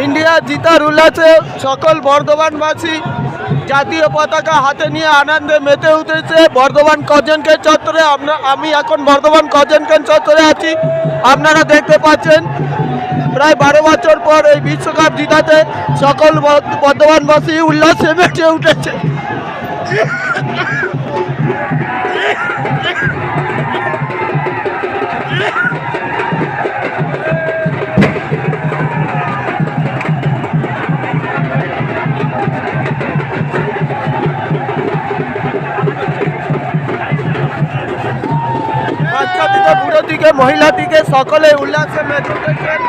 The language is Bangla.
ইন্ডিয়া জিতার উল্লাসে সকল বর্ধমানবাসী জাতীয় পতাকা হাতে নিয়ে আনন্দে মেতে উঠেছে বর্ধমান কজেনকেন চত্বরে। আমি এখন বর্ধমান কজেনকেন চত্বরে আছি। আপনারা দেখতে পাচ্ছেন প্রায় 12 বছর পর এই বিশ্বকাপ জিতাতে সকল বর্ধমানবাসী উল্লাসে মেতে উঠেছে। বাচ্চা থেকে বুড়ো দিকে মহিলা দিকে সকলে উল্লাসে মেতে উঠেছেন।